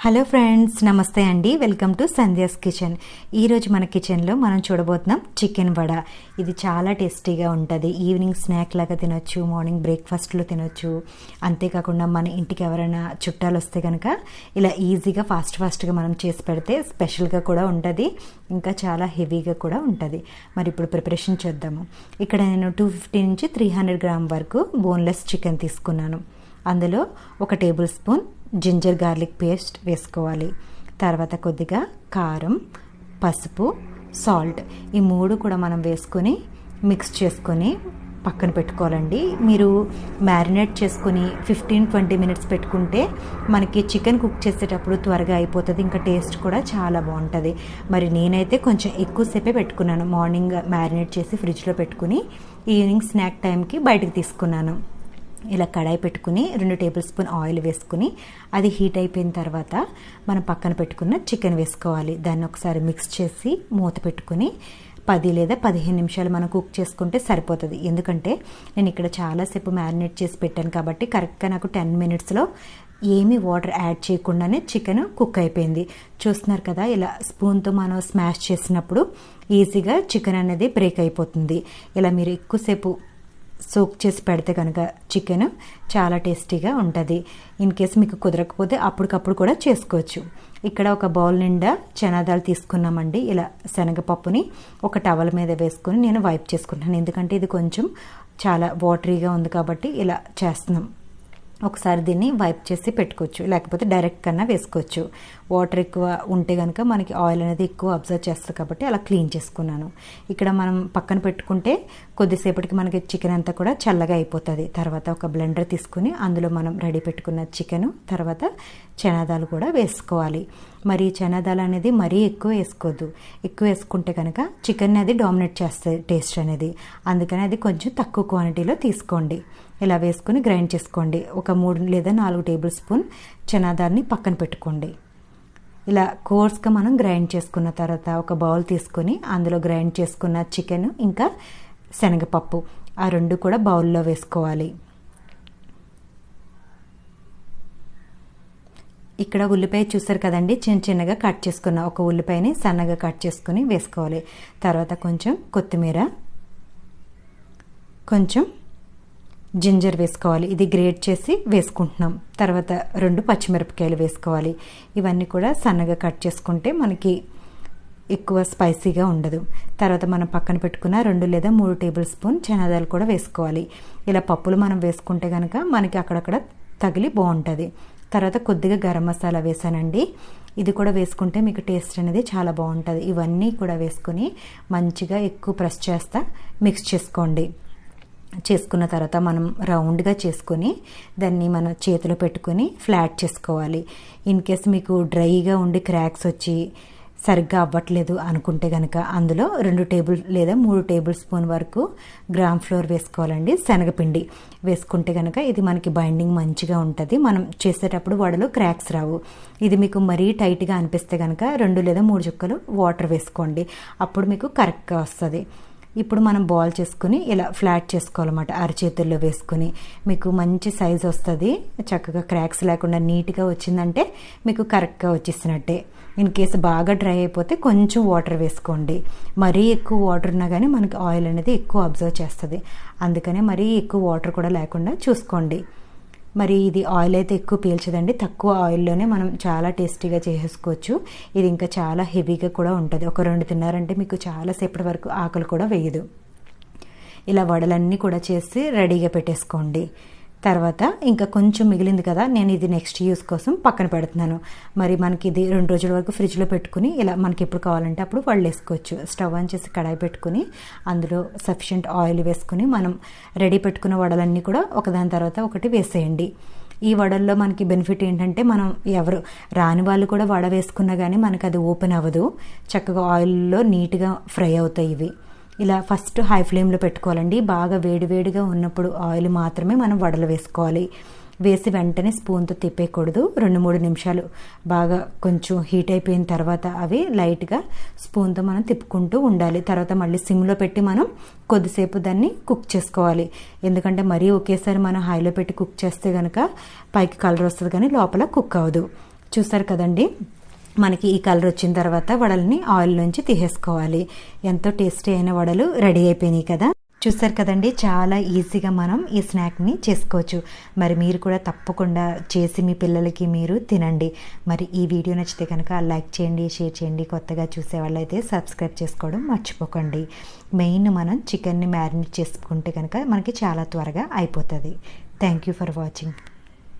Hello friends, నమస్తే అండి. Welcome to Sandhya's kitchen. ఈరోజు మన కిచెన్లో మనం చూడబోతున్నాం చికెన్ వడ. ఇది చాలా టేస్టీగా ఉంటుంది. ఈవినింగ్ స్నాక్ లాగా తినొచ్చు, మార్నింగ్ బ్రేక్ఫాస్ట్లో తినొచ్చు. అంతేకాకుండా మన ఇంటికి ఎవరైనా చుట్టాలు వస్తే కనుక ఇలా ఈజీగా ఫాస్ట్గా మనం చేసి పెడితే స్పెషల్గా కూడా ఉంటుంది, ఇంకా చాలా హెవీగా కూడా ఉంటుంది. మరి ఇప్పుడు ప్రిపరేషన్ చేద్దాము. ఇక్కడ నేను 250 నుంచి 300 గ్రామ్ వరకు బోన్లెస్ చికెన్ తీసుకున్నాను. అందులో 1 tablespoon ginger garlic paste వేసుకోవాలి. తర్వాత కొద్దిగా కారం, పసుపు, సాల్ట్, ఈ 3 కూడా మనం వేసుకొని మిక్స్ చేసుకొని పక్కన పెట్టుకోవాలండి. మీరు మ్యారినేట్ చేసుకొని 15-20 మినిట్స్ పెట్టుకుంటే మనకి చికెన్ కుక్ చేసేటప్పుడు త్వరగా అయిపోతుంది, ఇంకా టేస్ట్ కూడా చాలా బాగుంటుంది. మరి నేనైతే కొంచెం ఎక్కువసేపే పెట్టుకున్నాను. మార్నింగ్ మ్యారినేట్ చేసి ఫ్రిడ్జ్లో పెట్టుకుని ఈవినింగ్ స్నాక్ టైంకి బయటకు తీసుకున్నాను. ఇలా కడాయి పెట్టుకుని 2 టేబుల్ స్పూన్ ఆయిల్ వేసుకుని అది హీట్ అయిపోయిన తర్వాత మనం పక్కన పెట్టుకున్న చికెన్ వేసుకోవాలి. దాన్ని ఒకసారి మిక్స్ చేసి మూత పెట్టుకుని 10 లేదా 15 నిమిషాలు మనం కుక్ చేసుకుంటే సరిపోతుంది. ఎందుకంటే నేను ఇక్కడ చాలాసేపు మ్యారినేట్ చేసి పెట్టాను కాబట్టి కరెక్ట్గా నాకు 10 మినిట్స్లో ఏమీ వాటర్ యాడ్ చేయకుండానే చికెన్ కుక్ అయిపోయింది. చూస్తున్నారు కదా, ఇలా స్పూన్తో మనం స్మాష్ చేసినప్పుడు ఈజీగా చికెన్ అనేది బ్రేక్ అయిపోతుంది. ఇలా మీరు ఎక్కువసేపు సోక్ చేసి పెడితే కనుక చికెన్ చాలా టేస్టీగా ఉంటుంది. ఇన్ కేస్ మీకు కుదరకపోతే అప్పటికప్పుడు కూడా చేసుకోవచ్చు. ఇక్కడ ఒక బౌల్ నిండా చనాదాలు తీసుకున్నామండి. ఇలా శనగపప్పుని ఒక టవల్ మీద వేసుకొని నేను వైప్ చేసుకుంటున్నాను, ఎందుకంటే ఇది కొంచెం చాలా వాటరీగా ఉంది కాబట్టి ఇలా చేస్తున్నాం. ఒకసారి దీన్ని వైప్ చేసి పెట్టుకోవచ్చు, లేకపోతే డైరెక్ట్ కన్నా వేసుకోవచ్చు. వాటర్ ఎక్కువ ఉంటే కనుక మనకి ఆయిల్ అనేది ఎక్కువ అబ్జర్వ్ చేస్తుంది కాబట్టి అలా క్లీన్ చేసుకున్నాను. ఇక్కడ మనం పక్కన పెట్టుకుంటే కొద్దిసేపటికి మనకి చికెన్ అంతా కూడా చల్లగా అయిపోతుంది. తర్వాత ఒక బ్లెండర్ తీసుకుని అందులో మనం రెడీ పెట్టుకున్న చికెన్, తర్వాత చనాదాలు కూడా వేసుకోవాలి. మరి చనాదాలు అనేది మరీ ఎక్కువ వేసుకోవద్దు. ఎక్కువ వేసుకుంటే కనుక చికెన్ అది డామినేట్ చేస్తుంది టేస్ట్ అనేది. అందుకని అది కొంచెం తక్కువ క్వాంటిటీలో తీసుకోండి. ఇలా వేసుకుని గ్రైండ్ చేసుకోండి. ఒక 3 లేదా 4 టేబుల్ స్పూన్ చనాదాన్ని పక్కన పెట్టుకోండి. ఇలా కోర్స్గా మనం గ్రైండ్ చేసుకున్న తర్వాత ఒక బౌల్ తీసుకొని అందులో గ్రైండ్ చేసుకున్న చికెన్ ఇంకా శనగపప్పు ఆ 2 కూడా బౌల్లో వేసుకోవాలి. ఇక్కడ ఉల్లిపాయ చూసారు కదండి, చిన్నగా కట్ చేసుకున్న ఒక ఉల్లిపాయని సన్నగా కట్ చేసుకుని వేసుకోవాలి. తర్వాత కొంచెం కొత్తిమీర, కొంచెం జింజర్ వేసుకోవాలి. ఇది గ్రేట్ చేసి వేసుకుంటున్నాం. తర్వాత 2 పచ్చిమిరపకాయలు వేసుకోవాలి. ఇవన్నీ కూడా సన్నగా కట్ చేసుకుంటే మనకి ఎక్కువ స్పైసీగా ఉండదు. తర్వాత మనం పక్కన పెట్టుకున్న 2 లేదా 3 టేబుల్ స్పూన్ చనాదాలు కూడా వేసుకోవాలి. ఇలా పప్పులు మనం వేసుకుంటే కనుక మనకి అక్కడక్కడ తగిలి బాగుంటుంది. తర్వాత కొద్దిగా గరం మసాలా వేసానండి. ఇది కూడా వేసుకుంటే మీకు టేస్ట్ అనేది చాలా బాగుంటుంది. ఇవన్నీ కూడా వేసుకొని మంచిగా ఎక్కువ ప్రెస్ చేస్తా మిక్స్ చేసుకోండి. చేసుకున్న తర్వాత మనం రౌండ్గా చేసుకొని దాన్ని మనం చేతిలో పెట్టుకొని ఫ్లాట్ చేసుకోవాలి. ఇన్ కేస్ మీకు డ్రైగా ఉండి క్రాక్స్ వచ్చి సరిగ్గా అవ్వట్లేదు అనుకుంటే కనుక అందులో 2 టేబుల్ లేదా 3 టేబుల్ స్పూన్ వరకు గ్రామ్ ఫ్లోర్ వేసుకోవాలండి. శనగపిండి వేసుకుంటే కనుక ఇది మనకి బైండింగ్ మంచిగా ఉంటుంది. మనం చేసేటప్పుడు వడలో క్రాక్స్ రావు. ఇది మీకు మరీ టైట్గా అనిపిస్తే కనుక 2 లేదా 3 చుక్కలు వాటర్ వేసుకోండి, అప్పుడు మీకు కరెక్ట్గా వస్తుంది. ఇప్పుడు మనం బాల్ చేసుకుని ఇలా ఫ్లాట్ చేసుకోవాలన్నమాట. అరచేతుల్లో వేసుకుని మీకు మంచి సైజ్ వస్తుంది. చక్కగా క్రాక్స్ లేకుండా నీట్గా వచ్చిందంటే మీకు కరెక్ట్గా వచ్చేసినట్టే. ఇన్ కేసు బాగా డ్రై అయిపోతే కొంచెం వాటర్ వేసుకోండి. మరీ ఎక్కువ వాటర్ ఉన్నా కానీ మనకి ఆయిల్ అనేది ఎక్కువ అబ్జర్వ్ చేస్తుంది. అందుకనే మరీ ఎక్కువ వాటర్ కూడా లేకుండా చూసుకోండి. మరి ఇది ఆయిల్ అయితే ఎక్కువ పీల్చదండి. తక్కువ ఆయిల్లోనే మనం చాలా టేస్టీగా చేసేసుకోవచ్చు. ఇది ఇంకా చాలా హెవీగా కూడా ఉంటుంది. ఒక 2 తిన్నారంటే మీకు చాలాసేపటి వరకు ఆకలి కూడా వేయదు. ఇలా వడలన్నీ కూడా చేసి రెడీగా పెట్టేసుకోండి. తర్వాత ఇంకా కొంచెం మిగిలింది కదా, నేను ఇది నెక్స్ట్ యూస్ కోసం పక్కన పెడుతున్నాను. మరి మనకి ఇది 2 రోజుల వరకు ఫ్రిడ్జ్లో పెట్టుకుని ఇలా మనకి ఎప్పుడు కావాలంటే అప్పుడు వడలు వేసుకోవచ్చు. స్టవ్ ఆన్ చేసి కడాయి పెట్టుకుని అందులో సఫిషియెంట్ ఆయిల్ వేసుకుని మనం రెడీ పెట్టుకున్న వడలన్నీ కూడా ఒకదాని తర్వాత ఒకటి వేసేయండి. ఈ వడల్లో మనకి బెనిఫిట్ ఏంటంటే మనం ఎవరు రాని వాళ్ళు కూడా వడ వేసుకున్నా కానీ మనకి అది ఓపెన్ అవ్వదు. చక్కగా ఆయిల్లో నీట్గా ఫ్రై అవుతాయి ఇవి. ఇలా ఫస్ట్ హై ఫ్లేమ్లో పెట్టుకోవాలండి. బాగా వేడివేడిగా ఉన్నప్పుడు ఆయిల్ మాత్రమే మనం వడలు వేసుకోవాలి. వేసి వెంటనే స్పూన్తో తిప్పేయకూడదు. 2-3 నిమిషాలు బాగా కొంచెం హీట్ అయిపోయిన తర్వాత అవి లైట్గా స్పూన్తో మనం తిప్పుకుంటూ ఉండాలి. తర్వాత మళ్ళీ సిమ్లో పెట్టి మనం కొద్దిసేపు దాన్ని కుక్ చేసుకోవాలి. ఎందుకంటే మరీ ఒకేసారి మనం హైలో పెట్టి కుక్ చేస్తే కనుక పైకి కలర్ వస్తుంది కానీ లోపల కుక్ అవ్వదు. చూసారు కదండి, మనకి ఈ కలర్ వచ్చిన తర్వాత వడల్ని ఆయిల్ నుంచి తీసేసుకోవాలి. ఎంతో టేస్టీ అయిన వడలు రెడీ అయిపోయినాయి కదా. చూసారు కదండి, చాలా ఈజీగా మనం ఈ స్నాక్ని చేసుకోవచ్చు. మరి మీరు కూడా తప్పకుండా చేసి మీ పిల్లలకి మీరు తినండి. మరి ఈ వీడియో నచ్చితే కనుక లైక్ చేయండి, షేర్ చేయండి. కొత్తగా చూసే వాళ్ళైతే సబ్స్క్రైబ్ చేసుకోవడం మర్చిపోకండి. మెయిన్ మనం చికెన్ని మ్యారినేట్ చేసుకుంటే కనుక మనకి చాలా త్వరగా అయిపోతుంది. Thank you for watching.